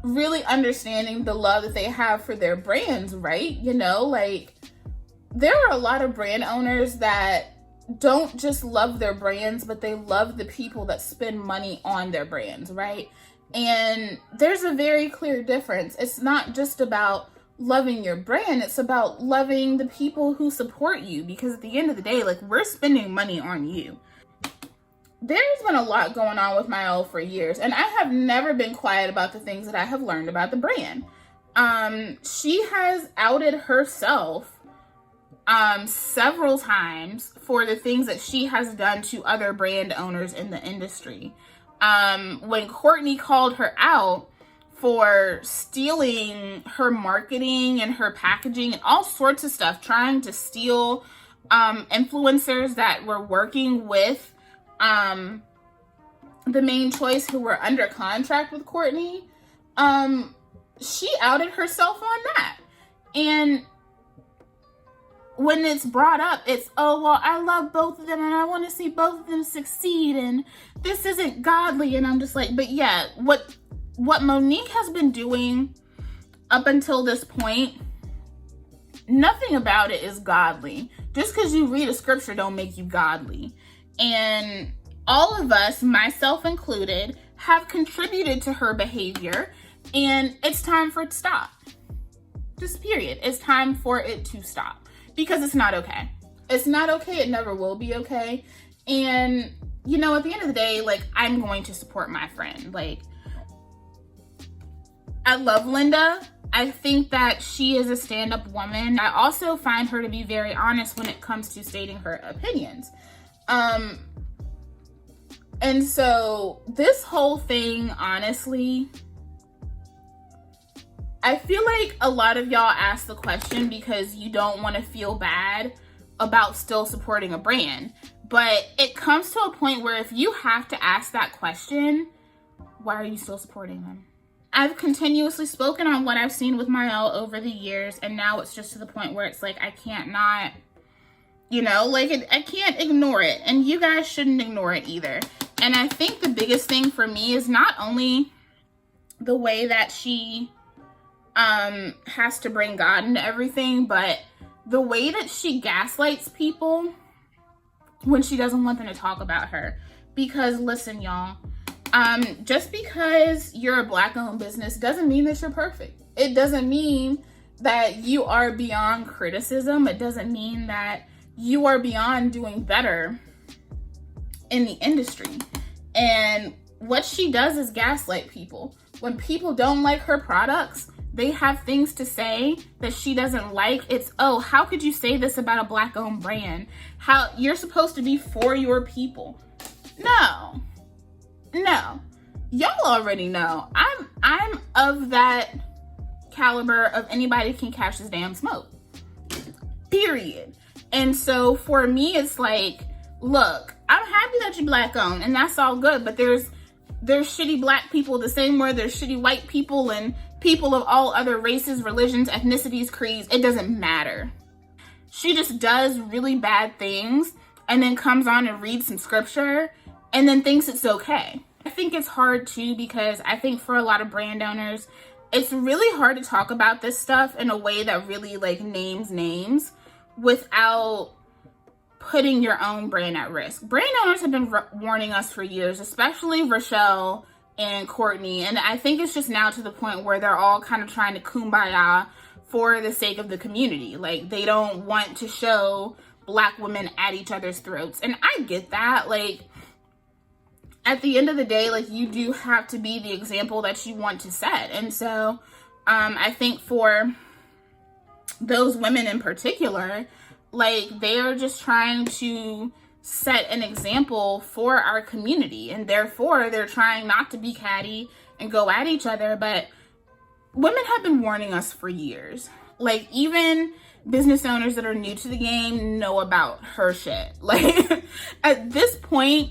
really understanding the love that they have for their brands, right? You know, like, there are a lot of brand owners that don't just love their brands, but they love the people that spend money on their brands, right? And there's a very clear difference. It's not just about loving your brand, it's about loving the people who support you, because at the end of the day, like, we're spending money on you. There's been a lot going on with Mielle for years, and I have never been quiet about the things that I have learned about the brand. She has outed herself several times for the things that she has done to other brand owners in the industry. When Courtney called her out for stealing her marketing and her packaging and all sorts of stuff, trying to steal influencers that were working with the main choice, who were under contract with Courtney, she outed herself on that. And when it's brought up, it's, oh, well, I love both of them and I want to see both of them succeed and this isn't godly. And I'm just like, but yeah, what Monique has been doing up until this point, nothing about it is godly. Just because you read a scripture don't make you godly. And all of us, myself included, have contributed to her behavior, and it's time for it to stop. Just period. It's time for it to stop. Because it's not okay. It's not okay. It never will be okay. And, you know, at the end of the day, like, I'm going to support my friend. Like, I love Linda. I think that she is a stand-up woman. I also find her to be very honest when it comes to stating her opinions. And so this whole thing, honestly, I feel like a lot of y'all ask the question because you don't want to feel bad about still supporting a brand. But it comes to a point where if you have to ask that question, why are you still supporting them? I've continuously spoken on what I've seen with Mielle over the years, and now it's just to the point where it's like, I can't not, you know, like, I can't ignore it, and you guys shouldn't ignore it either. And I think the biggest thing for me is not only the way that she has to bring God into everything, but the way that she gaslights people when she doesn't want them to talk about her. Because listen, y'all, just because you're a Black-owned business doesn't mean that you're perfect. It doesn't mean that you are beyond criticism. It doesn't mean that you are beyond doing better in the industry. And what she does is gaslight people. When people don't like her products, they have things to say that she doesn't like, it's, oh, how could you say this about a Black-owned brand? How you're supposed to be for your people. No. Y'all already know. I'm of that caliber of anybody can catch this damn smoke. Period. And so for me, it's like, look, I'm happy that you're Black-owned, and that's all good, but there's shitty Black people the same way there's shitty white people and people of all other races, religions, ethnicities, creeds. It doesn't matter. She just does really bad things and then comes on and reads some scripture and then thinks it's okay. I think it's hard too, because I think for a lot of brand owners, it's really hard to talk about this stuff in a way that really like names names without putting your own brand at risk. Brand owners have been warning us for years, especially Rochelle and Courtney. And I think it's just now to the point where they're all kind of trying to kumbaya for the sake of the community. Like, they don't want to show Black women at each other's throats. And I get that. Like, at the end of the day, like, you do have to be the example that you want to set. And so I think for those women in particular, like, they are just trying to set an example for our community, and therefore they're trying not to be catty and go at each other. But women have been warning us for years. Like, even business owners that are new to the game know about her shit. Like, at this point,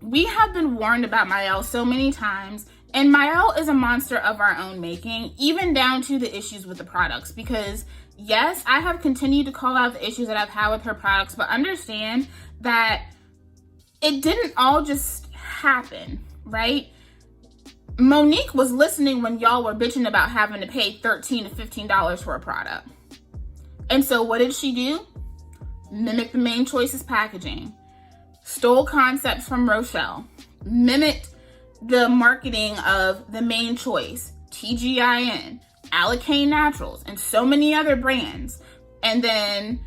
we have been warned about Mielle so many times, and Mielle is a monster of our own making, even down to the issues with the products. Because yes, I have continued to call out the issues that I've had with her products, but understand that it didn't all just happen, right? Monique was listening when y'all were bitching about having to pay $13 to $15 for a product. And so what did she do? Mimic the Main Choice's packaging. Stole concepts from Rochelle, mimicked the marketing of the Main Choice, TGIN, Adeleye Naturals, and so many other brands, and then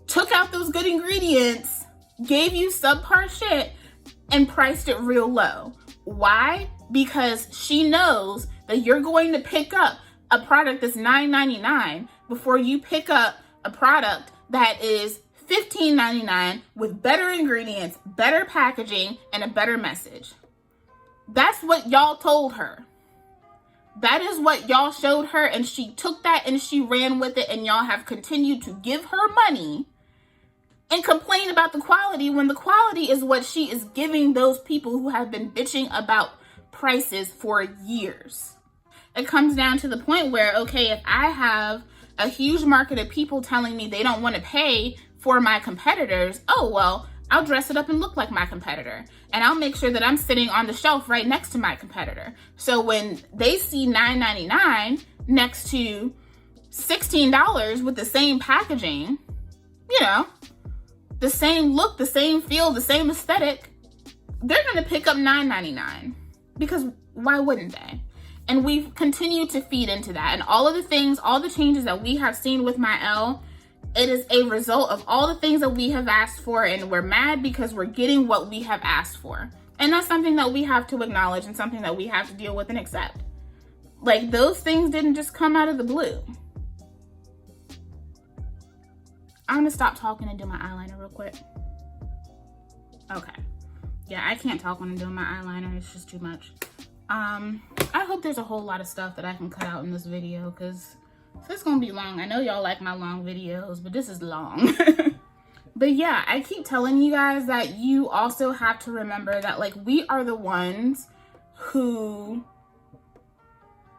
took out those good ingredients, gave you subpar shit, and priced it real low. Why? Because she knows that you're going to pick up a product that's $9.99 before you pick up a product that is $15.99 with better ingredients, better packaging, and a better message. That's what y'all told her. That is what y'all showed her, and she took that and she ran with it, and y'all have continued to give her money and complain about the quality when the quality is what she is giving those people who have been bitching about prices for years. It comes down to the point where, okay, if I have a huge market of people telling me they don't want to pay for my competitors, oh, well, I'll dress it up and look like my competitor. And I'll make sure that I'm sitting on the shelf right next to my competitor. So when they see $9.99 next to $16 with the same packaging, you know, the same look, the same feel, the same aesthetic, they're going to pick up $9.99. Because why wouldn't they? And we've continued to feed into that. And all of the things, all the changes that we have seen with Mielle, it is a result of all the things that we have asked for, and we're mad because we're getting what we have asked for. And that's something that we have to acknowledge and something that we have to deal with and accept. Like, those things didn't just come out of the blue. I'm gonna stop talking and do my eyeliner real quick. Okay. Yeah, I can't talk when I'm doing my eyeliner. It's just too much. I hope there's a whole lot of stuff that I can cut out in this video, because this is gonna be long. I know y'all like my long videos, but this is long. But yeah, I keep telling you guys that you also have to remember that, like, we are the ones who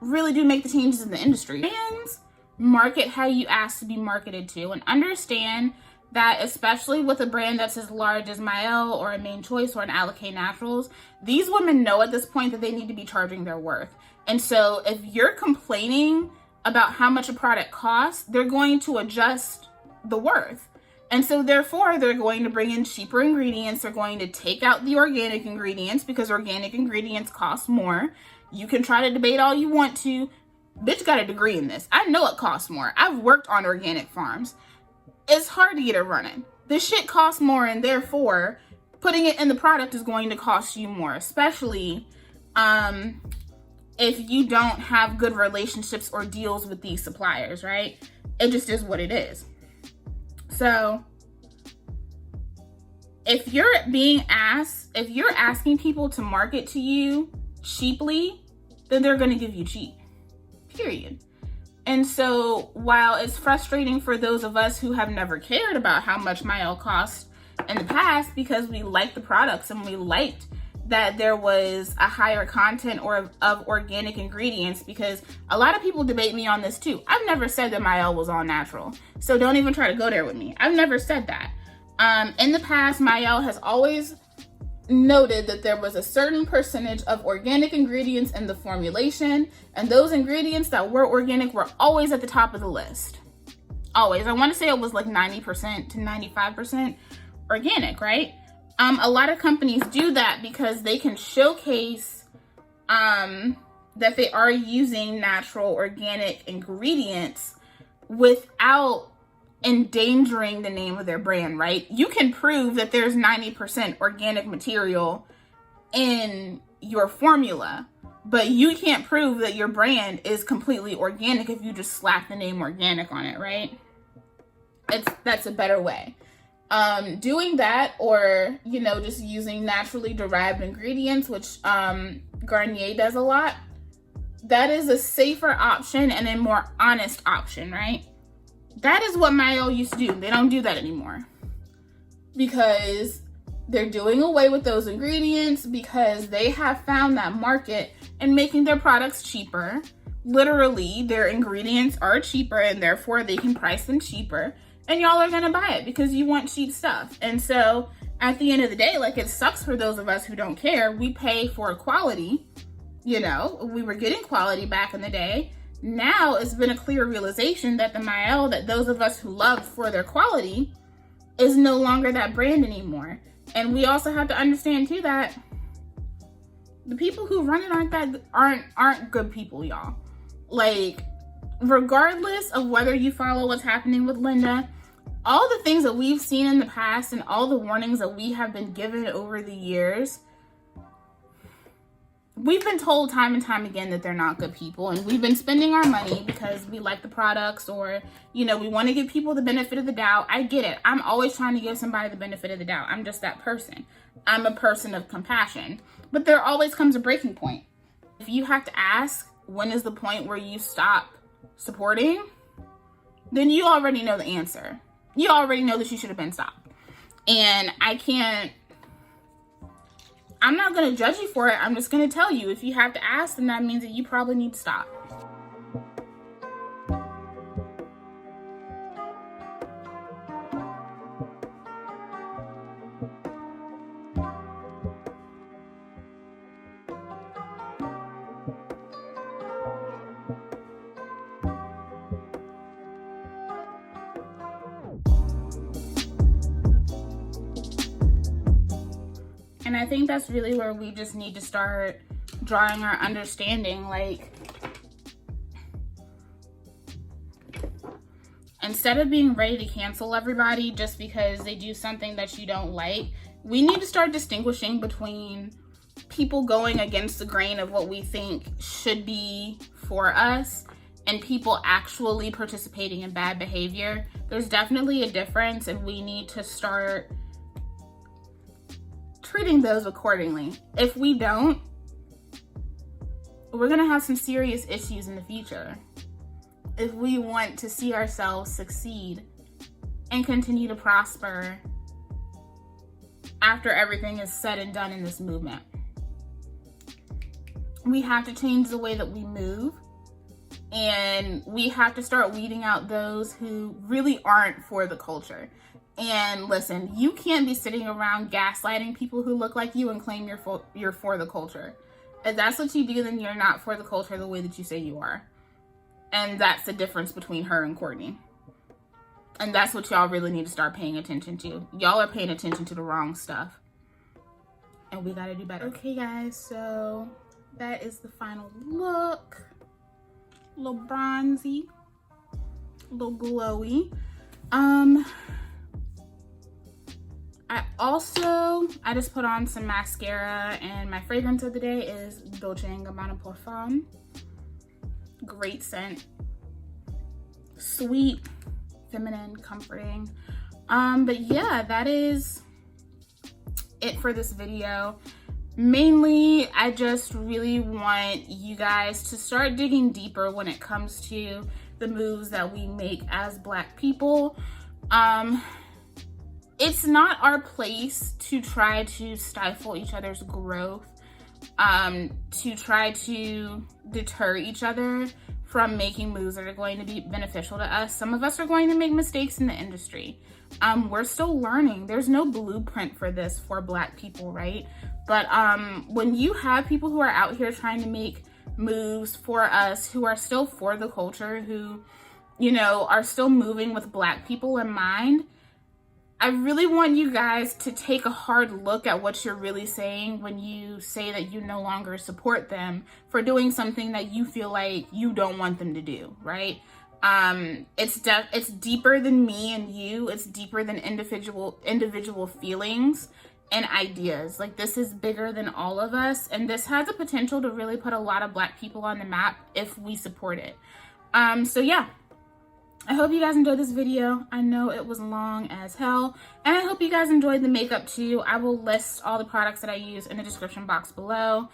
really do make the changes in the industry. Brands market how you ask to be marketed to, and understand that, especially with a brand that's as large as Mielle or a Main Choice or an Adeleye Naturals, these women know at this point that they need to be charging their worth. And so if you're complaining about how much a product costs, they're going to adjust the worth. And so therefore, they're going to bring in cheaper ingredients. They're going to take out the organic ingredients because organic ingredients cost more. You can try to debate all you want to. Bitch got a degree in this. I know it costs more. I've worked on organic farms. It's hard to get it running. This shit costs more, and therefore putting it in the product is going to cost you more, especially if you don't have good relationships or deals with these suppliers, right? It just is what it is. So if you're asking people to market to you cheaply, then they're going to give you cheap, period. And so while it's frustrating for those of us who have never cared about how much Mielle cost in the past, because we liked the products and we liked that there was a higher content of organic ingredients, because a lot of people debate me on this too. I've never said that Mielle was all natural, so don't even try to go there with me. I've never said that. In the past, Mielle has always noted that there was a certain percentage of organic ingredients in the formulation, and those ingredients that were organic were always at the top of the list. Always. I want to say it was like 90% to 95% organic, right? A lot of companies do that because they can showcase that they are using natural organic ingredients without endangering the name of their brand, right? You can prove that there's 90% organic material in your formula, but you can't prove that your brand is completely organic if you just slap the name organic on it, right? That's a better way. Doing that, or, you know, just using naturally derived ingredients, which Garnier does a lot, that is a safer option and a more honest option, right? That is what Mielle used to do. They don't do that anymore because they're doing away with those ingredients, because they have found that market and making their products cheaper. Literally, their ingredients are cheaper and therefore they can price them cheaper. And y'all are gonna buy it because you want cheap stuff. And so at the end of the day, like, it sucks for those of us who don't care. We pay for quality. You know, we were getting quality back in the day. Now it's been a clear realization that the Mielle that those of us who loved for their quality is no longer that brand anymore. And we also have to understand too that the people who run it aren't good people, y'all. Like, regardless of whether you follow what's happening with Linda, all the things that we've seen in the past and all the warnings that we have been given over the years, we've been told time and time again that they're not good people, and we've been spending our money because we like the products, or, you know, we want to give people the benefit of the doubt. I get it. I'm always trying to give somebody the benefit of the doubt. I'm just that person. I'm a person of compassion. But there always comes a breaking point. If you have to ask, when is the point where you stop supporting? Then you already know the answer. You already know that you should have been stopped. And I'm not going to judge you for it. I'm just going to tell you, if you have to ask, then that means that you probably need to stop. And I think that's really where we just need to start drawing our understanding. Like, instead of being ready to cancel everybody just because they do something that you don't like, we need to start distinguishing between people going against the grain of what we think should be for us and people actually participating in bad behavior. There's definitely a difference, and we need to start treating those accordingly. If we don't, we're gonna have some serious issues in the future if we want to see ourselves succeed and continue to prosper after everything is said and done in this movement. We have to change the way that we move, and we have to start weeding out those who really aren't for the culture. And listen, you can't be sitting around gaslighting people who look like you and claim you're for the culture. If that's what you do, then you're not for the culture the way that you say you are. And that's the difference between her and Courtney. And that's what y'all really need to start paying attention to. Y'all are paying attention to the wrong stuff. And we gotta do better. Okay, guys, so that is the final look. A little bronzy, a little glowy. I just put on some mascara, and my fragrance of the day is Dolce & Gabbana Parfum. Great scent. Sweet, feminine, comforting. But yeah, that is it for this video. Mainly, I just really want you guys to start digging deeper when it comes to the moves that we make as Black people. It's not our place to try to stifle each other's growth, to try to deter each other from making moves that are going to be beneficial to us. Some of us are going to make mistakes in the industry. We're still learning. There's no blueprint for this for Black people, right? But when you have people who are out here trying to make moves for us, who are still for the culture, who, you know, are still moving with Black people in mind, I really want you guys to take a hard look at what you're really saying when you say that you no longer support them for doing something that you feel like you don't want them to do, right? It's deeper than me and you. It's deeper than individual feelings and ideas. Like, this is bigger than all of us, and this has the potential to really put a lot of Black people on the map if we support it. So yeah, I hope you guys enjoyed this video. I know it was long as hell, and I hope you guys enjoyed the makeup too. I will list all the products that I use in the description box below,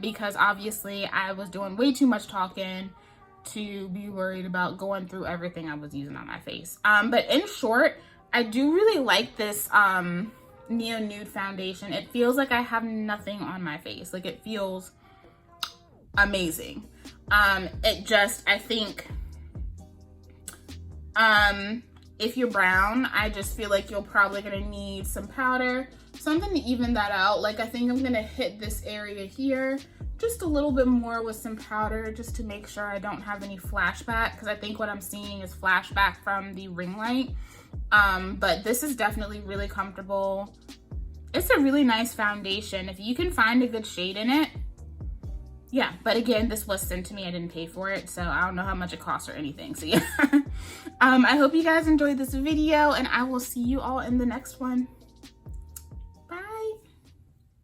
because obviously I was doing way too much talking to be worried about going through everything I was using on my face. But in short, I do really like this Neo Nude foundation. It feels like I have nothing on my face. Like, it feels amazing. I think if you're brown, I just feel like you're probably gonna need some powder, something to even that out. Like, I think I'm gonna hit this area here just a little bit more with some powder, just to make sure I don't have any flashback, because I think what I'm seeing is flashback from the ring light. But this is definitely really comfortable. It's a really nice foundation. If you can find a good shade in it, yeah. But again, this was sent to me. I didn't pay for it, so I don't know how much it costs or anything. So yeah. I hope you guys enjoyed this video, and I will see you all in the next one.